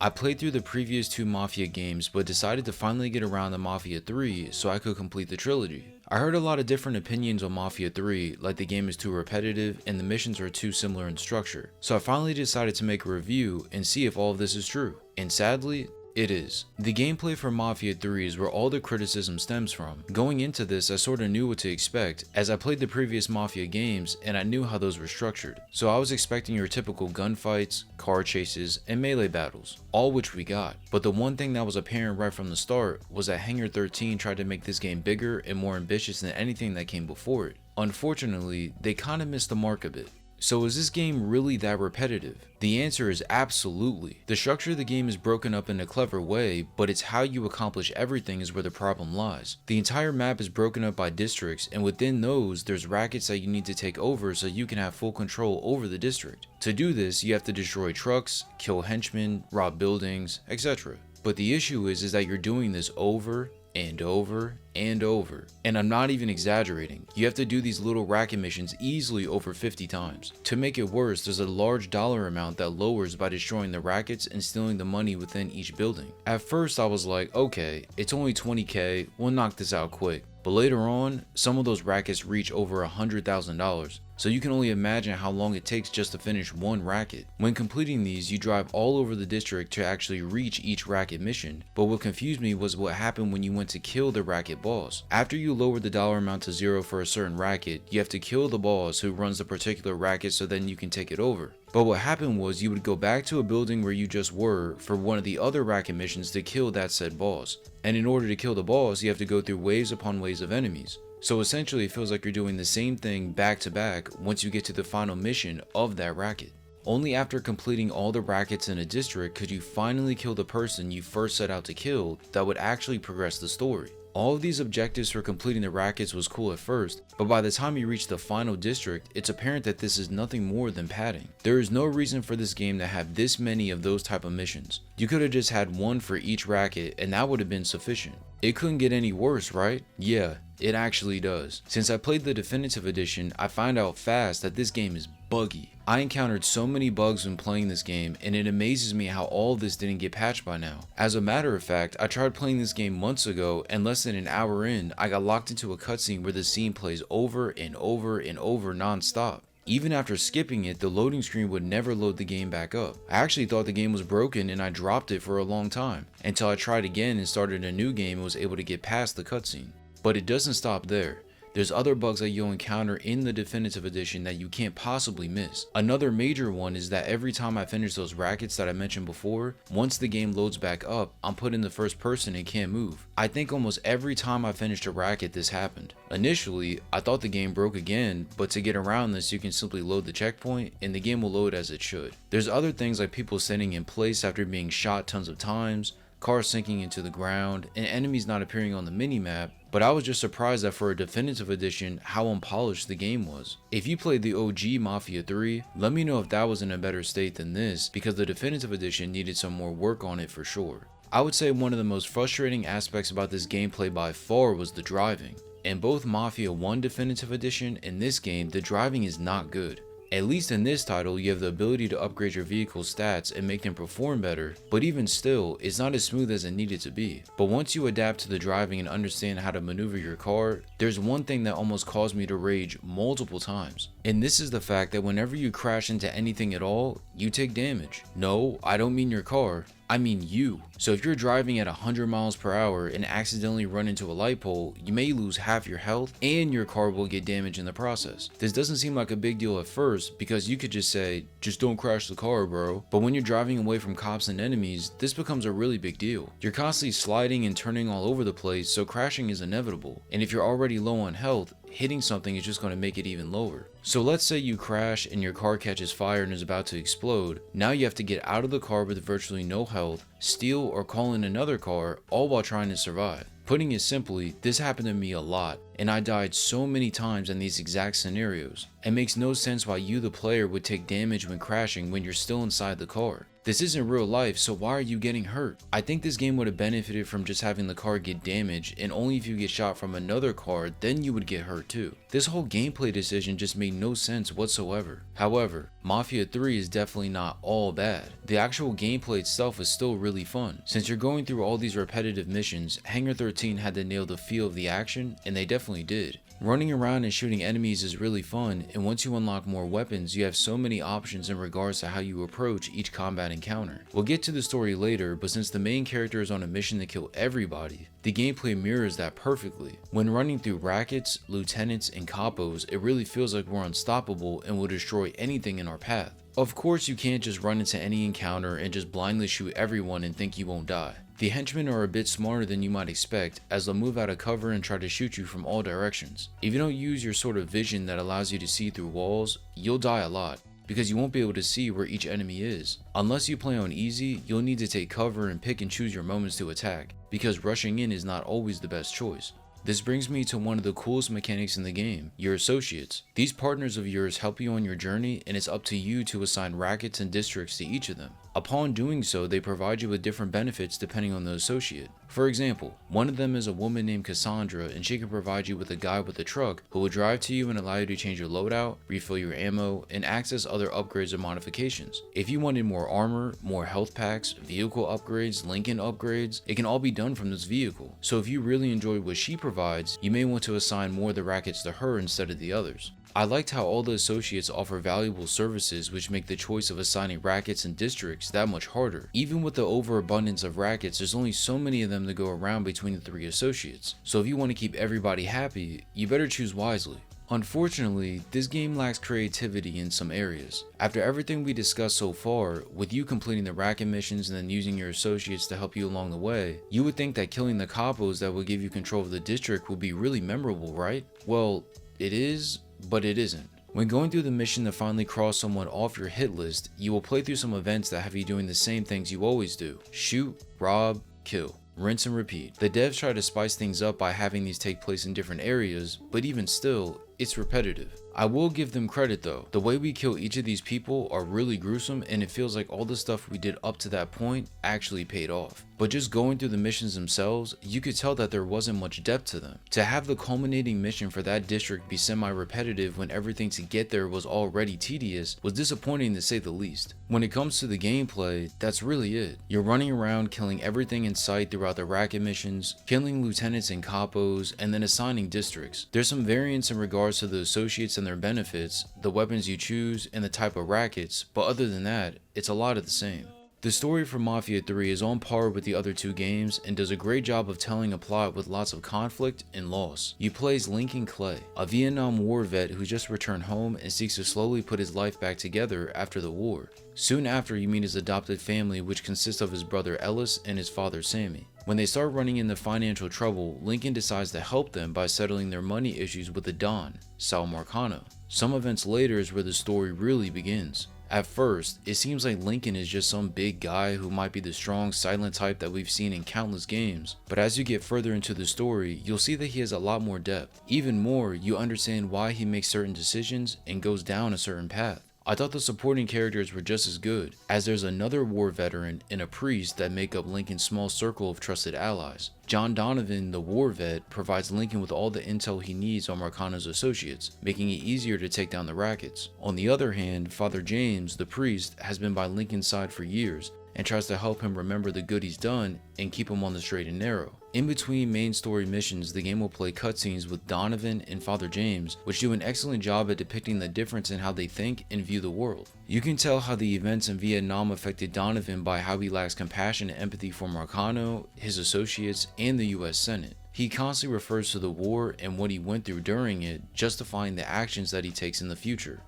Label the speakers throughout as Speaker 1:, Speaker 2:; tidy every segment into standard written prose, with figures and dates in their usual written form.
Speaker 1: I played through the previous two Mafia games but decided to finally get around to Mafia 3 so I could complete the trilogy. I heard a lot of different opinions on Mafia 3, like the game is too repetitive and the missions are too similar in structure, so I finally decided to make a review and see if all of this is true, and sadly, it is. The gameplay for Mafia 3 is where all the criticism stems from. Going into this, I sorta knew what to expect, as I played the previous Mafia games and I knew how those were structured. So I was expecting your typical gunfights, car chases, and melee battles, all which we got. But the one thing that was apparent right from the start was that Hangar 13 tried to make this game bigger and more ambitious than anything that came before it. Unfortunately, they kinda missed the mark a bit. So is this game really that repetitive? The answer is absolutely. The structure of the game is broken up in a clever way, but it's how you accomplish everything is where the problem lies. The entire map is broken up by districts, and within those, there's rackets that you need to take over so you can have full control over the district. To do this, you have to destroy trucks, kill henchmen, rob buildings, etc. But the issue is that you're doing this over and over and over. And I'm not even exaggerating. You have to do these little racket missions easily over 50 times. To make it worse, there's a large dollar amount that lowers by destroying the rackets and stealing the money within each building. At first I was like, okay, it's only 20k, we'll knock this out quick. But later on, some of those rackets reach over $100,000. So you can only imagine how long it takes just to finish one racket. When completing these, you drive all over the district to actually reach each racket mission, but what confused me was what happened when you went to kill the racket boss. After you lower the dollar amount to 0 for a certain racket, you have to kill the boss who runs the particular racket so then you can take it over. But what happened was you would go back to a building where you just were for one of the other racket missions to kill that said boss. And in order to kill the boss, you have to go through waves upon waves of enemies. So essentially it feels like you're doing the same thing back to back once you get to the final mission of that racket. Only after completing all the rackets in a district could you finally kill the person you first set out to kill that would actually progress the story. All of these objectives for completing the rackets was cool at first, but by the time you reach the final district, it's apparent that this is nothing more than padding. There is no reason for this game to have this many of those type of missions. You could have just had one for each racket and that would have been sufficient. It couldn't get any worse, right? Yeah, it actually does. Since I played the definitive edition, I found out fast that this game is buggy. I encountered so many bugs when playing this game, and it amazes me how all of this didn't get patched by now. As a matter of fact, I tried playing this game months ago, and less than an hour in, I got locked into a cutscene where the scene plays over and over and over non-stop. Even after skipping it, the loading screen would never load the game back up. I actually thought the game was broken and I dropped it for a long time, until I tried again and started a new game and was able to get past the cutscene. But it doesn't stop there. There's other bugs that you'll encounter in the definitive edition that you can't possibly miss. Another major one is that every time I finish those rackets that I mentioned before, once the game loads back up, I'm put in the first person and can't move. I think almost every time I finished a racket this happened. Initially, I thought the game broke again, but to get around this you can simply load the checkpoint and the game will load as it should. There's other things like people standing in place after being shot tons of times, cars sinking into the ground, and enemies not appearing on the minimap, but I was just surprised that for a definitive edition, how unpolished the game was. If you played the OG Mafia 3, let me know if that was in a better state than this, because the definitive edition needed some more work on it for sure. I would say one of the most frustrating aspects about this gameplay by far was the driving. In both Mafia 1 definitive edition and this game, the driving is not good. At least in this title, you have the ability to upgrade your vehicle's stats and make them perform better, but even still, it's not as smooth as it needed to be. But once you adapt to the driving and understand how to maneuver your car, there's one thing that almost caused me to rage multiple times. And this is the fact that whenever you crash into anything at all, you take damage. No, I don't mean your car. I mean you. So if you're driving at 100 miles per hour and accidentally run into a light pole, you may lose half your health and your car will get damaged in the process. This doesn't seem like a big deal at first because you could just say, just don't crash the car, bro. But when you're driving away from cops and enemies, this becomes a really big deal. You're constantly sliding and turning all over the place, so crashing is inevitable. And if you're already low on health, hitting something is just going to make it even lower. So let's say you crash and your car catches fire and is about to explode. Now you have to get out of the car with virtually no health, steal or call in another car, all while trying to survive. Putting it simply, this happened to me a lot, and I died so many times in these exact scenarios. It makes no sense why you the player would take damage when crashing when you're still inside the car. This isn't real life, so why are you getting hurt? I think this game would have benefited from just having the car get damaged, and only if you get shot from another car, then you would get hurt too. This whole gameplay decision just made no sense whatsoever. However, Mafia 3 is definitely not all bad. The actual gameplay itself is still really fun. Since you're going through all these repetitive missions, Hangar 13 had to nail the feel of the action, and they definitely did. Running around and shooting enemies is really fun, and once you unlock more weapons, you have so many options in regards to how you approach each combat encounter. We'll get to the story later, but since the main character is on a mission to kill everybody, the gameplay mirrors that perfectly. When running through rackets, lieutenants, and capos, it really feels like we're unstoppable and will destroy anything in our path. Of course, you can't just run into any encounter and just blindly shoot everyone and think you won't die. The henchmen are a bit smarter than you might expect, as they'll move out of cover and try to shoot you from all directions. If you don't use your sort of vision that allows you to see through walls, you'll die a lot, because you won't be able to see where each enemy is. Unless you play on easy, you'll need to take cover and pick and choose your moments to attack, because rushing in is not always the best choice. This brings me to one of the coolest mechanics in the game, your associates. These partners of yours help you on your journey, and it's up to you to assign rackets and districts to each of them. Upon doing so, they provide you with different benefits depending on the associate. For example, one of them is a woman named Cassandra, and she can provide you with a guy with a truck who will drive to you and allow you to change your loadout, refill your ammo, and access other upgrades or modifications. If you wanted more armor, more health packs, vehicle upgrades, Lincoln upgrades, it can all be done from this vehicle. So if you really enjoy what she provides, you may want to assign more of the rackets to her instead of the others. I liked how all the associates offer valuable services, which make the choice of assigning rackets and districts that much harder. Even with the overabundance of rackets, there's only so many of them to go around between the 3 associates. So if you want to keep everybody happy, you better choose wisely. Unfortunately, this game lacks creativity in some areas. After everything we discussed so far, with you completing the racket missions and then using your associates to help you along the way, you would think that killing the capos that will give you control of the district would be really memorable, right? Well, it is, but it isn't. When going through the mission to finally cross someone off your hit list, you will play through some events that have you doing the same things you always do: shoot, rob, kill. Rinse and repeat. The devs try to spice things up by having these take place in different areas, but even still, it's repetitive. I will give them credit though. The way we kill each of these people are really gruesome, and it feels like all the stuff we did up to that point actually paid off. But just going through the missions themselves, you could tell that there wasn't much depth to them. To have the culminating mission for that district be semi-repetitive when everything to get there was already tedious was disappointing to say the least. When it comes to the gameplay, that's really it. You're running around killing everything in sight throughout the racket missions, killing lieutenants and capos, and then assigning districts. There's some variance in regards to the associates and their benefits, the weapons you choose, and the type of rackets, but other than that, it's a lot of the same. The story for Mafia 3 is on par with the other 2 games and does a great job of telling a plot with lots of conflict and loss. You play as Lincoln Clay, a Vietnam War vet who just returned home and seeks to slowly put his life back together after the war. Soon after, you meet his adopted family, which consists of his brother Ellis and his father Sammy. When they start running into financial trouble, Lincoln decides to help them by settling their money issues with the Don, Sal Marcano. Some events later is where the story really begins. At first, it seems like Lincoln is just some big guy who might be the strong, silent type that we've seen in countless games, but as you get further into the story, you'll see that he has a lot more depth. Even more, you understand why he makes certain decisions and goes down a certain path. I thought the supporting characters were just as good, as there's another war veteran and a priest that make up Lincoln's small circle of trusted allies. John Donovan, the war vet, provides Lincoln with all the intel he needs on Marcano's associates, making it easier to take down the rackets. On the other hand, Father James, the priest, has been by Lincoln's side for years, and tries to help him remember the good he's done and keep him on the straight and narrow. In between main story missions, the game will play cutscenes with Donovan and Father James, which do an excellent job at depicting the difference in how they think and view the world. You can tell how the events in Vietnam affected Donovan by how he lacks compassion and empathy for Marcano, his associates, and the US Senate. He constantly refers to the war and what he went through during it, justifying the actions that he takes in the future.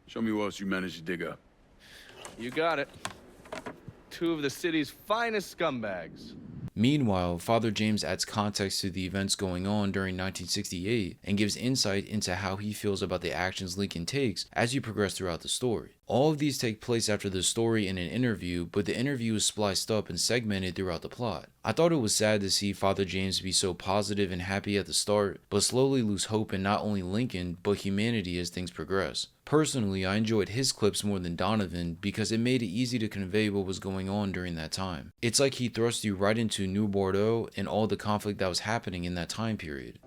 Speaker 2: Show me what else you managed to dig up.
Speaker 3: You got it. 2 of the city's finest scumbags.
Speaker 1: Meanwhile, Father James adds context to the events going on during 1968 and gives insight into how he feels about the actions Lincoln takes as you progress throughout the story. All of these take place after the story in an interview, but the interview is spliced up and segmented throughout the plot. I thought it was sad to see Father James be so positive and happy at the start, but slowly lose hope in not only Lincoln, but humanity as things progress. Personally, I enjoyed his clips more than Donovan because it made it easy to convey what was going on during that time. It's like he thrust you right into New Bordeaux and all the conflict that was happening in that time period.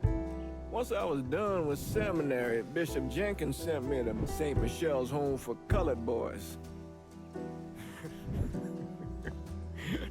Speaker 4: Once I was done with seminary, Bishop Jenkins sent me to St. Michelle's Home for Colored Boys.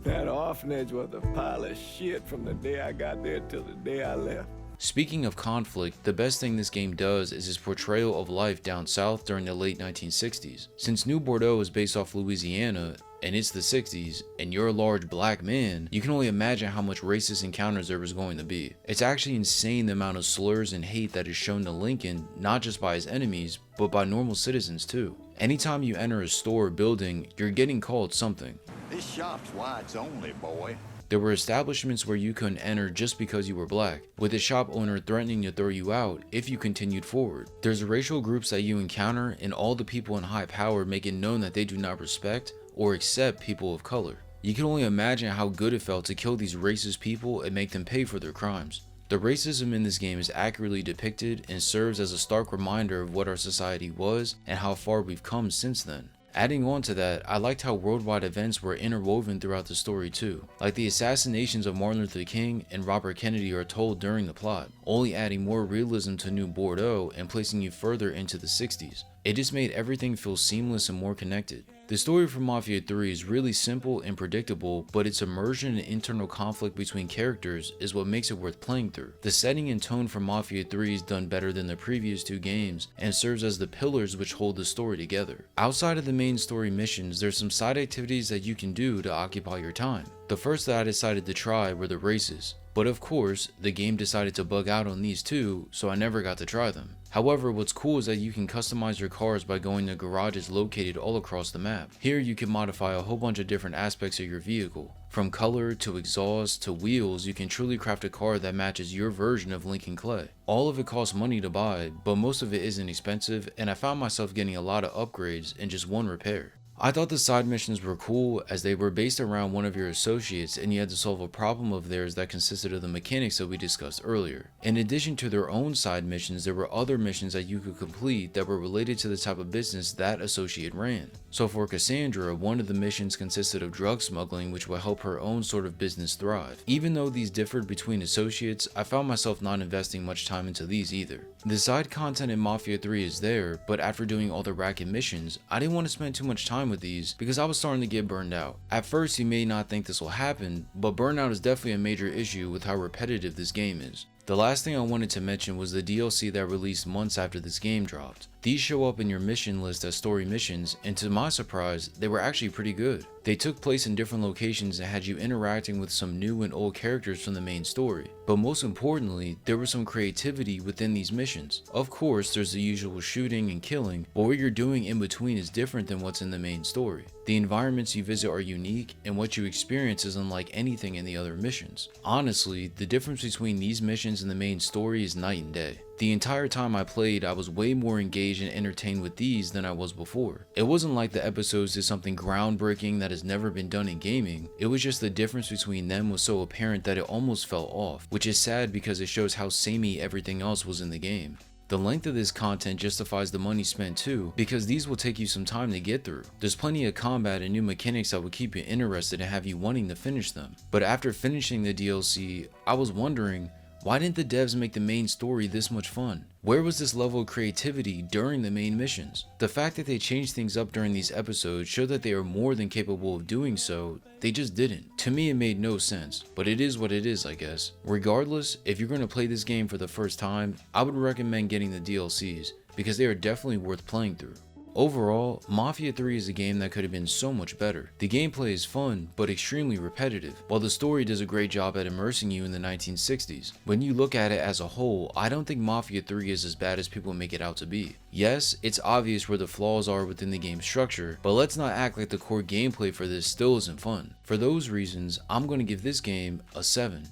Speaker 4: That orphanage was a pile of shit from the day I got there till the day I left.
Speaker 1: Speaking of conflict, the best thing this game does is its portrayal of life down south during the late 1960s. Since New Bordeaux is based off Louisiana, and it's the 60s, and you're a large black man, you can only imagine how much racist encounters there was going to be. It's actually insane the amount of slurs and hate that is shown to Lincoln, not just by his enemies, but by normal citizens too. Anytime you enter a store or building, you're getting called something.
Speaker 5: This shop's whites only, boy.
Speaker 1: There were establishments where you couldn't enter just because you were black, with the shop owner threatening to throw you out if you continued forward. There's racial groups that you encounter, and all the people in high power make it known that they do not respect or accept people of color. You can only imagine how good it felt to kill these racist people and make them pay for their crimes. The racism in this game is accurately depicted and serves as a stark reminder of what our society was and how far we've come since then. Adding on to that, I liked how worldwide events were interwoven throughout the story too, like the assassinations of Martin Luther King and Robert Kennedy are told during the plot, only adding more realism to New Bordeaux and placing you further into the 60s. It just made everything feel seamless and more connected. The story for Mafia 3 is really simple and predictable, but its immersion and internal conflict between characters is what makes it worth playing through. The setting and tone for Mafia 3 is done better than the previous two games and serves as the pillars which hold the story together. Outside of the main story missions, there's some side activities that you can do to occupy your time. The first that I decided to try were the races, but of course, the game decided to bug out on these too, so I never got to try them. However, what's cool is that you can customize your cars by going to garages located all across the map. Here you can modify a whole bunch of different aspects of your vehicle. From color to exhaust to wheels, you can truly craft a car that matches your version of Lincoln Clay. All of it costs money to buy, but most of it isn't expensive, and I found myself getting a lot of upgrades in just one repair. I thought the side missions were cool as they were based around one of your associates and you had to solve a problem of theirs that consisted of the mechanics that we discussed earlier. In addition to their own side missions, there were other missions that you could complete that were related to the type of business that associate ran. So for Cassandra, one of the missions consisted of drug smuggling, which would help her own sort of business thrive. Even though these differed between associates, I found myself not investing much time into these either. The side content in Mafia 3 is there, but after doing all the racket missions, I didn't want to spend too much time with these because I was starting to get burned out. At first you may not think this will happen, but burnout is definitely a major issue with how repetitive this game is. The last thing I wanted to mention was the DLC that released months after this game dropped. These show up in your mission list as story missions, and to my surprise, they were actually pretty good. They took place in different locations and had you interacting with some new and old characters from the main story. But most importantly, there was some creativity within these missions. Of course, there's the usual shooting and killing, but what you're doing in between is different than what's in the main story. The environments you visit are unique, and what you experience is unlike anything in the other missions. Honestly, the difference between these missions and the main story is night and day. The entire time I played, I was way more engaged and entertained with these than I was before. It wasn't like the episodes did something groundbreaking that has never been done in gaming. It was just the difference between them was so apparent that it almost fell off, which is sad because it shows how samey everything else was in the game. The length of this content justifies the money spent too, because these will take you some time to get through. There's plenty of combat and new mechanics that will keep you interested and have you wanting to finish them. But after finishing the DLC, I was wondering, why didn't the devs make the main story this much fun? Where was this level of creativity during the main missions? The fact that they changed things up during these episodes showed that they are more than capable of doing so, they just didn't. To me it made no sense, but it is what it is, I guess. Regardless, if you're going to play this game for the first time, I would recommend getting the DLCs, because they are definitely worth playing through. Overall, Mafia 3 is a game that could have been so much better. The gameplay is fun, but extremely repetitive, while the story does a great job at immersing you in the 1960s. When you look at it as a whole, I don't think Mafia 3 is as bad as people make it out to be. Yes, it's obvious where the flaws are within the game's structure, but let's not act like the core gameplay for this still isn't fun. For those reasons, I'm going to give this game a 7.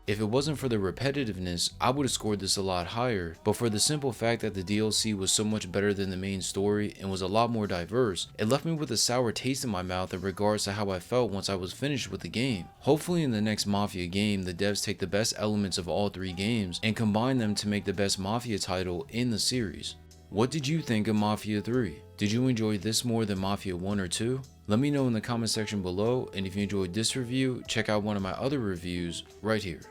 Speaker 1: If it wasn't for the repetitiveness, I would have scored this a lot higher, but for the simple fact that the DLC was so much better than the main story and was a lot more diverse, it left me with a sour taste in my mouth in regards to how I felt once I was finished with the game. Hopefully in the next Mafia game, the devs take the best elements of all 3 games and combine them to make the best Mafia title in the series. What did you think of Mafia 3? Did you enjoy this more than Mafia 1 or 2? Let me know in the comment section below, and if you enjoyed this review, check out one of my other reviews right here.